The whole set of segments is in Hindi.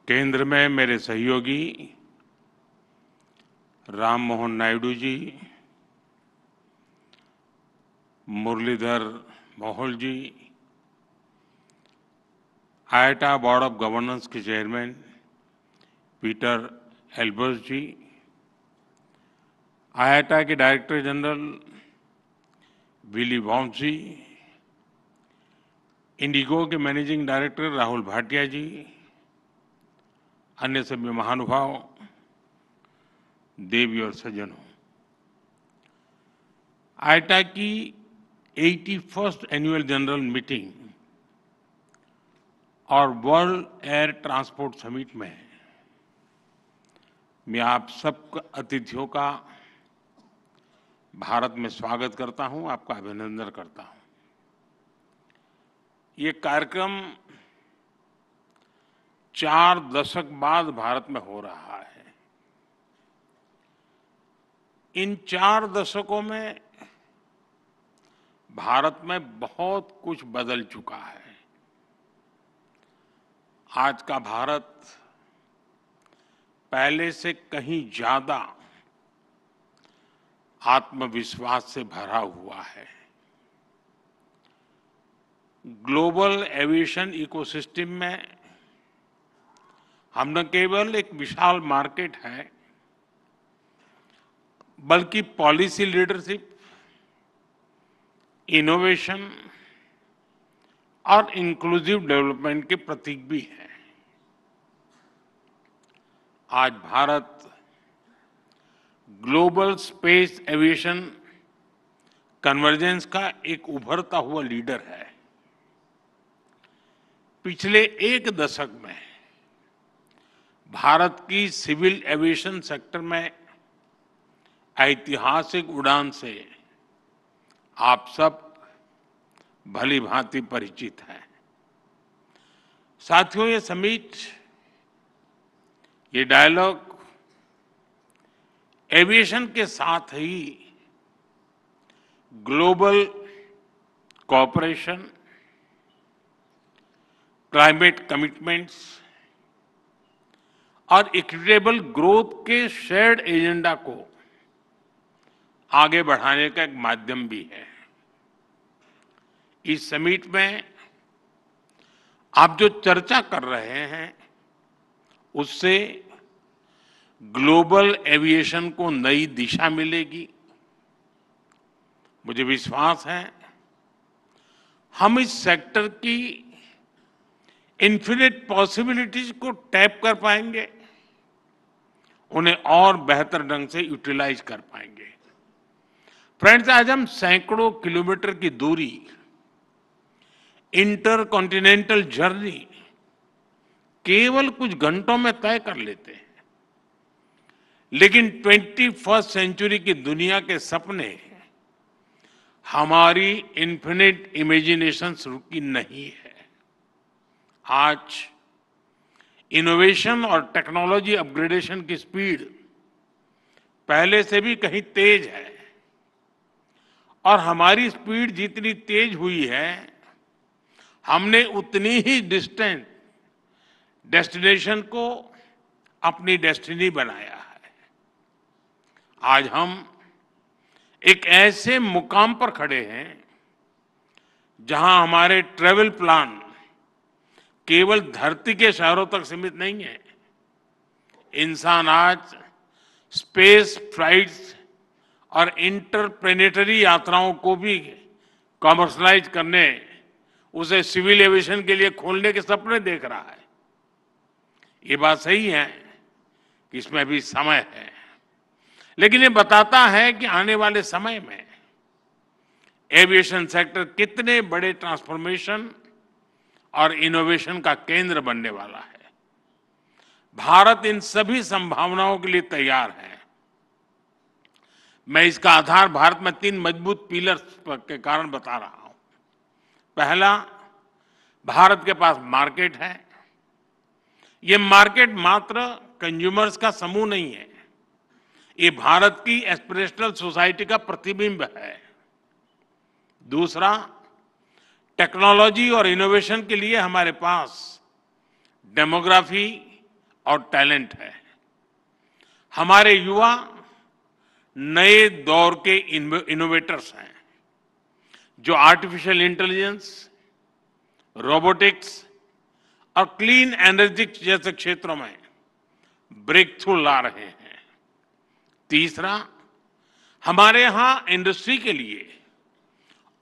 केंद्र में मेरे सहयोगी राम मोहन नायडू जी, मुरलीधर मोहोल जी, आईआईटी बोर्ड ऑफ गवर्नेंस के चेयरमैन पीटर एल्बर्स जी, आईआईटी के डायरेक्टर जनरल विली वॉन्स जी, इंडिगो के मैनेजिंग डायरेक्टर राहुल भाटिया जी, अन्य सभी महानुभाव, देवी और सज्जनों, आईआईटी की 81st एनुअल जनरल मीटिंग और वर्ल्ड एयर ट्रांसपोर्ट समिट में मैं आप सब अतिथियों का भारत में स्वागत करता हूं, आपका अभिनंदन करता हूं। ये कार्यक्रम 4 दशक बाद भारत में हो रहा है। इन 4 दशकों में भारत में बहुत कुछ बदल चुका है। आज का भारत पहले से कहीं ज्यादा आत्मविश्वास से भरा हुआ है। ग्लोबल एविएशन इकोसिस्टम में हम न केवल एक विशाल मार्केट है, बल्कि पॉलिसी लीडरशिप, इनोवेशन और इंक्लूसिव डेवलपमेंट के प्रतीक भी है। आज Bharat global space aviation convergence का एक उभरता हुआ लीडर है। पिछले 1 दशक में भारत की सिविल एविएशन सेक्टर में ऐतिहासिक उड़ान से आप सब भली भांति परिचित हैं। साथियों, ये समिट, ये डायलॉग एविएशन के साथ ही ग्लोबल कोऑपरेशन, क्लाइमेट कमिटमेंट्स और इक्विटेबल ग्रोथ के शेयर्ड एजेंडा को आगे बढ़ाने का एक माध्यम भी है। इस समिट में आप जो चर्चा कर रहे हैं, उससे ग्लोबल एविएशन को नई दिशा मिलेगी। मुझे विश्वास है हम इस सेक्टर की इन्फिनिट पॉसिबिलिटीज को टैप कर पाएंगे, उन्हें और बेहतर ढंग से यूटिलाइज कर पाएंगे। फ्रेंड्स, आज हम सैकड़ों किलोमीटर की दूरी, इंटर कॉन्टिनेंटल जर्नी केवल कुछ घंटों में तय कर लेते हैं, लेकिन 21st सेंचुरी की दुनिया के सपने हमारी इन्फिनिट इमेजिनेशन रुकी नहीं है। आज इनोवेशन और टेक्नोलॉजी अपग्रेडेशन की स्पीड पहले से भी कहीं तेज है, और हमारी स्पीड जितनी तेज हुई है, हमने उतनी ही डिस्टेंट डेस्टिनेशन को अपनी डेस्टिनी बनाया है। आज हम एक ऐसे मुकाम पर खड़े हैं जहां हमारे ट्रैवल प्लान केवल धरती के शहरों तक सीमित नहीं है। इंसान आज स्पेस फ्लाइट्स और इंटरप्लेनेटरी यात्राओं को भी कमर्शलाइज करने, उसे सिविल एविएशन के लिए खोलने के सपने देख रहा है। ये बात सही है कि इसमें भी समय है, लेकिन ये बताता है कि आने वाले समय में एविएशन सेक्टर कितने बड़े ट्रांसफॉर्मेशन और इनोवेशन का केंद्र बनने वाला है। भारत इन सभी संभावनाओं के लिए तैयार है। मैं इसका आधार भारत में 3 मजबूत पिलर्स के कारण बता रहा हूं। पहला, भारत के पास मार्केट है। ये मार्केट मात्र कंज्यूमर्स का समूह नहीं है, ये भारत की एस्पिरेशनल सोसाइटी का प्रतिबिंब है। दूसरा, टेक्नोलॉजी और इनोवेशन के लिए हमारे पास डेमोग्राफी, और टैलेंट है। हमारे युवा नए दौर के इनोवेटर्स हैं जो आर्टिफिशियल इंटेलिजेंस, रोबोटिक्स और क्लीन एनर्जी जैसे क्षेत्रों में ब्रेक थ्रू ला रहे हैं। तीसरा, हमारे यहां इंडस्ट्री के लिए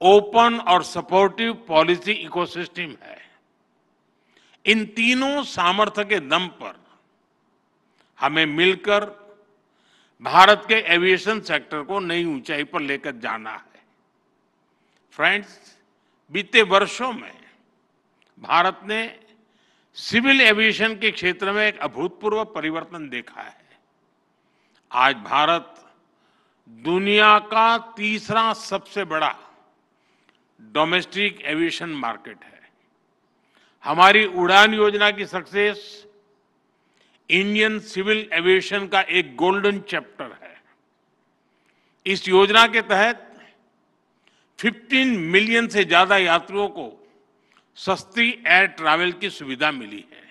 ओपन और सपोर्टिव पॉलिसी इकोसिस्टम है। इन तीनों सामर्थ्य के दम पर हमें मिलकर भारत के एविएशन सेक्टर को नई ऊंचाई पर लेकर जाना है। फ्रेंड्स, बीते वर्षों में भारत ने सिविल एविएशन के क्षेत्र में एक अभूतपूर्व परिवर्तन देखा है। आज भारत दुनिया का तीसरा सबसे बड़ा डोमेस्टिक एविएशन मार्केट है। हमारी उड़ान योजना की सक्सेस इंडियन सिविल एविएशन का एक गोल्डन चैप्टर है। इस योजना के तहत 15 मिलियन से ज्यादा यात्रियों को सस्ती एयर ट्रैवल की सुविधा मिली है।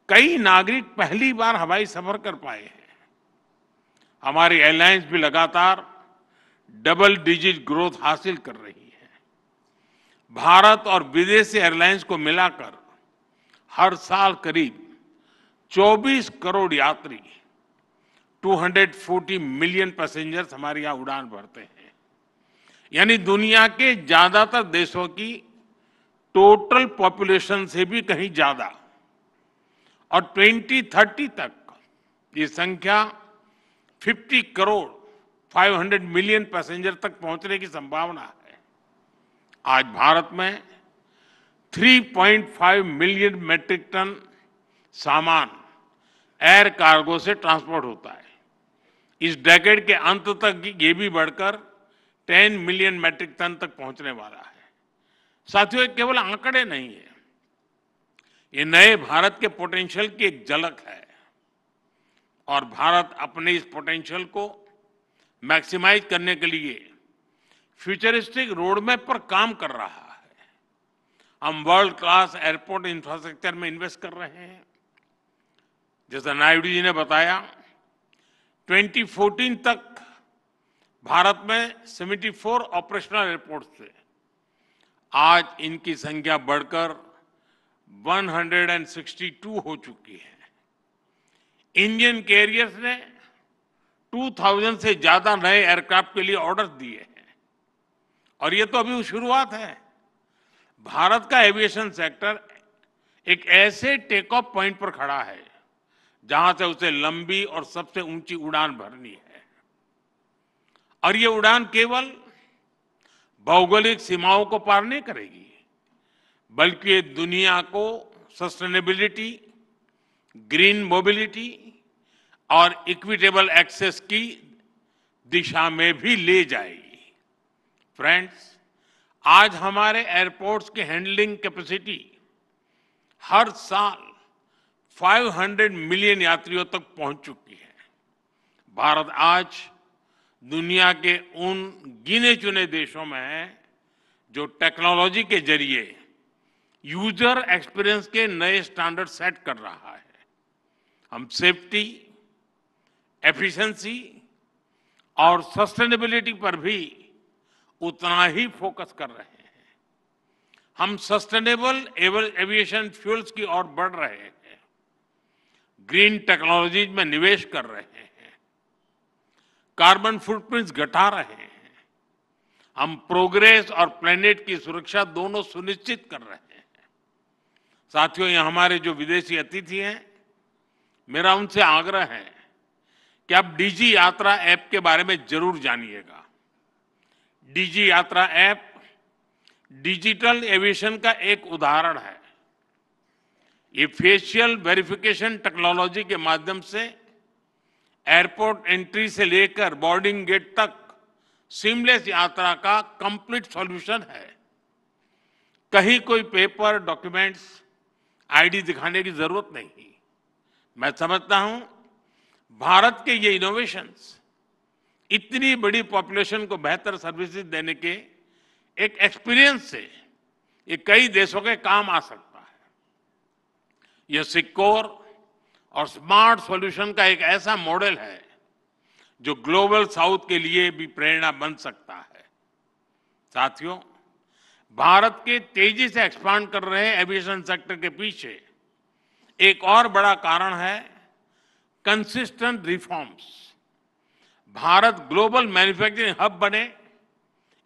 कई नागरिक पहली बार हवाई सफर कर पाए हैं। हमारी एयरलाइंस भी लगातार डबल डिजिट ग्रोथ हासिल कर रही है। भारत और विदेशी एयरलाइंस को मिलाकर हर साल करीब 24 करोड़ यात्री, 240 मिलियन पैसेंजर्स हमारे यहां उड़ान भरते हैं। यानी दुनिया के ज्यादातर देशों की टोटल पॉपुलेशन से भी कहीं ज्यादा। और 2030 तक ये संख्या 50 करोड़ 500 मिलियन पैसेंजर तक पहुंचने की संभावना है। आज भारत में 3.5 मिलियन मेट्रिक टन सामान एयर कार्गो से ट्रांसपोर्ट होता है। इस डेकेड के अंत तक ये भी बढ़कर 10 मिलियन मेट्रिक टन तक पहुंचने वाला है। साथियों, ये केवल आंकड़े नहीं है, ये नए भारत के पोटेंशियल की एक झलक है और भारत अपने इस पोटेंशियल को मैक्सिमाइज करने के लिए फ्यूचरिस्टिक रोडमैप पर काम कर रहा है। हम वर्ल्ड क्लास एयरपोर्ट इंफ्रास्ट्रक्चर में इन्वेस्ट कर रहे हैं। जैसा नायडू जी ने बताया, 2014 तक भारत में 74 ऑपरेशनल एयरपोर्ट थे। आज इनकी संख्या बढ़कर 162 हो चुकी है। इंडियन कैरियर्स ने 2000 से ज्यादा नए एयरक्राफ्ट के लिए ऑर्डर दिए हैं और ये तो अभी शुरुआत है। भारत का एविएशन सेक्टर एक ऐसे टेक ऑफ पॉइंट पर खड़ा है जहां से उसे लंबी और सबसे ऊंची उड़ान भरनी है। और ये उड़ान केवल भौगोलिक सीमाओं को पार नहीं करेगी, बल्कि ये दुनिया को सस्टेनेबिलिटी, ग्रीन मोबिलिटी और इक्विटेबल एक्सेस की दिशा में भी ले जाएगी। फ्रेंड्स, आज हमारे एयरपोर्ट्स की हैंडलिंग कैपेसिटी हर साल 500 मिलियन यात्रियों तक पहुंच चुकी है। भारत आज दुनिया के उन गिने चुने देशों में है जो टेक्नोलॉजी के जरिए यूजर एक्सपीरियंस के नए स्टैंडर्ड सेट कर रहा है। हम सेफ्टी, एफिशिएंसी और सस्टेनेबिलिटी पर भी उतना ही फोकस कर रहे हैं। हम सस्टेनेबल एविएशन फ्यूल्स की ओर बढ़ रहे हैं, ग्रीन टेक्नोलॉजीज में निवेश कर रहे हैं, कार्बन फुटप्रिंट्स घटा रहे हैं। हम प्रोग्रेस और प्लेनेट की सुरक्षा दोनों सुनिश्चित कर रहे हैं। साथियों, ये हमारे जो विदेशी अतिथि हैं, मेरा उनसे आग्रह है कि आप डीजी यात्रा ऐप के बारे में जरूर जानिएगा। डीजी यात्रा ऐप डिजिटल एविएशन का एक उदाहरण है। ये फेशियल वेरिफिकेशन टेक्नोलॉजी के माध्यम से एयरपोर्ट एंट्री से लेकर बोर्डिंग गेट तक सीमलेस यात्रा का कंप्लीट सॉल्यूशन है। कहीं कोई पेपर, डॉक्यूमेंट्स, आईडी दिखाने की जरूरत नहीं। मैं समझता हूं भारत के ये इनोवेशंस इतनी बड़ी पॉपुलेशन को बेहतर सर्विसेज देने के एक एक्सपीरियंस से ये कई देशों के काम आ सकता है। यह सिक्योर, और स्मार्ट सॉल्यूशन का एक ऐसा मॉडल है जो ग्लोबल साउथ के लिए भी प्रेरणा बन सकता है। साथियों, भारत के तेजी से एक्सपांड कर रहे एविएशन सेक्टर के पीछे एक और बड़ा कारण है consistent reforms. Bharat global manufacturing hub बने,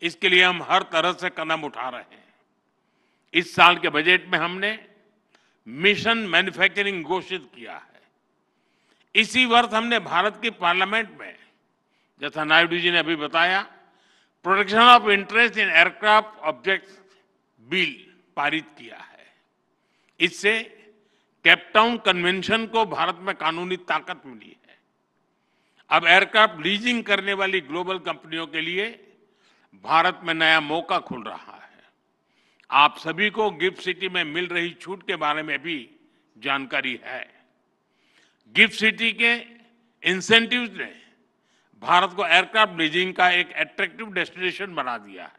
इसके लिए हम हर तरह से कदम उठा रहे हैं। इस साल के बजट में हमने मिशन मैन्युफैक्चरिंग घोषित किया है। इसी वर्ष हमने भारत की पार्लियामेंट में, जैसा नायडू जी ने अभी बताया, protection of interest in aircraft objects bill पारित किया है। इससे केपटाउन कन्वेंशन को भारत में कानूनी ताकत मिली है। अब एयरक्राफ्ट लीजिंग करने वाली ग्लोबल कंपनियों के लिए भारत में नया मौका खुल रहा है। आप सभी को गिफ्ट सिटी में मिल रही छूट के बारे में भी जानकारी है। गिफ्ट सिटी के इंसेंटिव्स ने भारत को एयरक्राफ्ट लीजिंग का एक अट्रैक्टिव डेस्टिनेशन बना दिया है।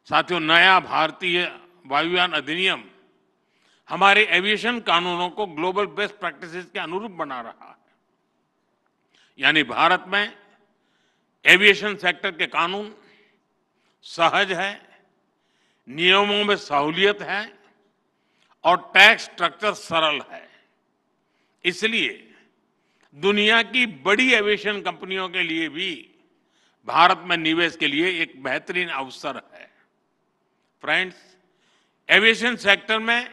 साथियों, नया भारतीय वायुयान अधिनियम हमारे एविएशन कानूनों को ग्लोबल बेस्ट प्रैक्टिसेस के अनुरूप बना रहा है। यानी भारत में एविएशन सेक्टर के कानून सहज है, नियमों में सहूलियत है और टैक्स स्ट्रक्चर सरल है। इसलिए दुनिया की बड़ी एविएशन कंपनियों के लिए भी भारत में निवेश के लिए एक बेहतरीन अवसर है। फ्रेंड्स, एविएशन सेक्टर में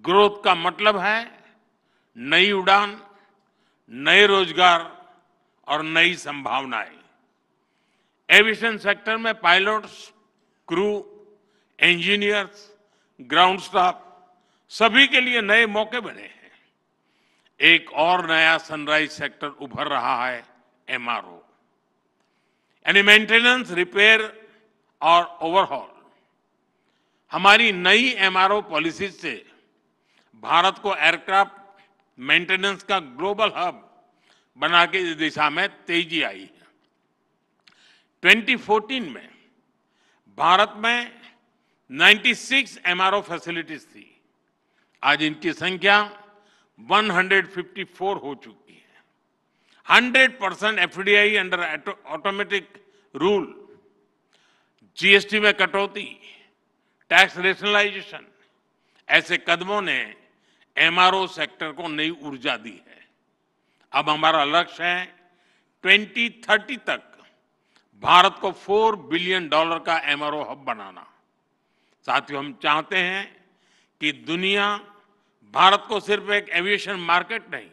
ग्रोथ का मतलब है नई उड़ान, नए रोजगार और नई संभावनाएं। एविएशन सेक्टर में pilots, crew, engineers, ground staff सभी के लिए नए मौके बने हैं। एक और नया सनराइज सेक्टर उभर रहा है, एमआरओ, यानी मेंटेनेंस, रिपेयर और ओवरहॉल। हमारी नई एमआरओ पॉलिसी से भारत को एयरक्राफ्ट मेंटेनेंस का ग्लोबल हब बना के इस दिशा में तेजी आई है। 2014 में भारत में 96 एमआरओ फैसिलिटीज थी। आज इनकी संख्या 154 हो चुकी है। 100% FDI under automatic rule, GST में कटौती, टैक्स रेशनलाइजेशन, ऐसे कदमों ने एमआरओ सेक्टर को नई ऊर्जा दी है। अब हमारा लक्ष्य है 2030 तक भारत को $4 बिलियन का एमआरओ हब बनाना। साथियों, हम चाहते हैं कि दुनिया भारत को सिर्फ एक एविएशन मार्केट नहीं,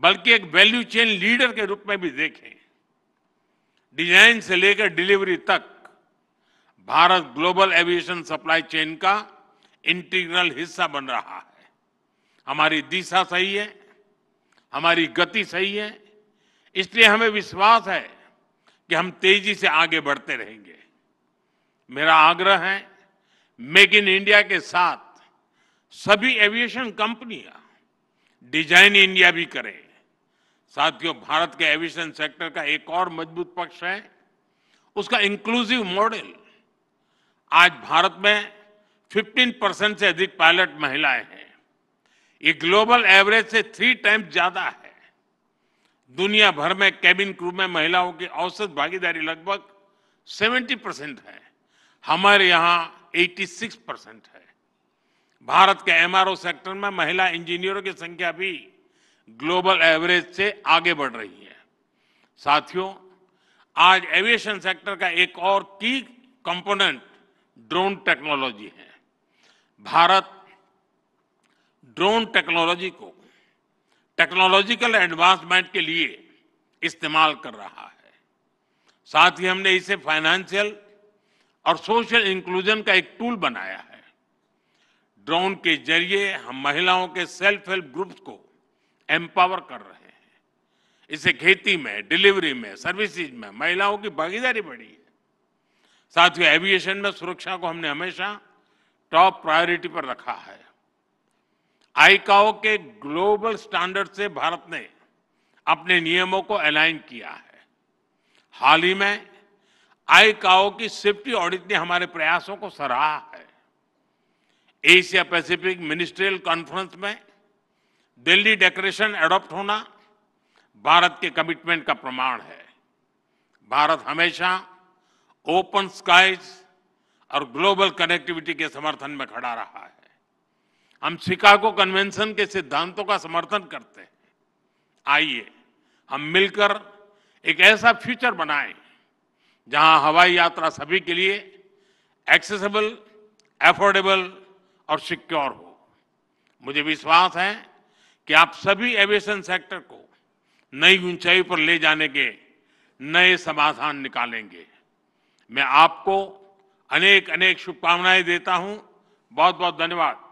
बल्कि एक वैल्यू चेन लीडर के रूप में भी देखें। डिजाइन से लेकर डिलीवरी तक Bharat global aviation supply chain का इंटीग्रल हिस्सा बन रहा है। हमारी दिशा सही है, हमारी गति सही है, इसलिए हमें विश्वास है कि हम तेजी से आगे बढ़ते रहेंगे। मेरा आग्रह है, मेक इन इंडिया के साथ सभी एविएशन कंपनियां डिजाइन इंडिया भी करें। साथियों, भारत के एविएशन सेक्टर का एक और मजबूत पक्ष है उसका इंक्लूसिव मॉडल। आज भारत में 15% से अधिक पायलट महिलाएं हैं। ये ग्लोबल एवरेज से 3 टाइम्स ज्यादा है। दुनिया भर में कैबिन क्रू में महिलाओं की औसत भागीदारी लगभग 70% है। हमारे यहाँ 86% है। भारत के एमआरओ सेक्टर में महिला इंजीनियरों की संख्या भी ग्लोबल एवरेज से आगे बढ़ रही है। साथियों, आज एविएशन सेक्टर का एक और की कंपोनेंट ड्रोन टेक्नोलॉजी है। भारत ड्रोन टेक्नोलॉजी को टेक्नोलॉजिकल एडवांसमेंट के लिए इस्तेमाल कर रहा है। साथ ही हमने इसे फाइनेंशियल और सोशल इंक्लूजन का एक टूल बनाया है। ड्रोन के जरिए हम महिलाओं के सेल्फ हेल्प ग्रुप्स को एम्पावर कर रहे हैं। इससे खेती में, डिलीवरी में, सर्विसेज में महिलाओं की भागीदारी बढ़ी है। साथियों, एविएशन में सुरक्षा को हमने हमेशा टॉप प्रायोरिटी पर रखा है। आईकाओ के ग्लोबल स्टैंडर्ड से भारत ने अपने नियमों को अलाइन किया है। हाल ही में आईकाओ की सेफ्टी ऑडिट ने हमारे प्रयासों को सराहा है। एशिया पैसिफिक मिनिस्ट्रियल कॉन्फ्रेंस में दिल्ली डेक्लेरेशन एडॉप्ट होना भारत के कमिटमेंट का प्रमाण है। भारत हमेशा ओपन स्काईज और ग्लोबल कनेक्टिविटी के समर्थन में खड़ा रहा है। हम शिकागो कन्वेंशन के सिद्धांतों का समर्थन करते हैं। आइए हम मिलकर एक ऐसा फ्यूचर बनाएं जहां हवाई यात्रा सभी के लिए एक्सेसिबल, अफोर्डेबल और सिक्योर हो। मुझे विश्वास है कि आप सभी एविएशन सेक्टर को नई ऊंचाई पर ले जाने के नए समाधान निकालेंगे। मैं आपको अनेक अनेक शुभकामनाएं देता हूं। बहुत बहुत धन्यवाद।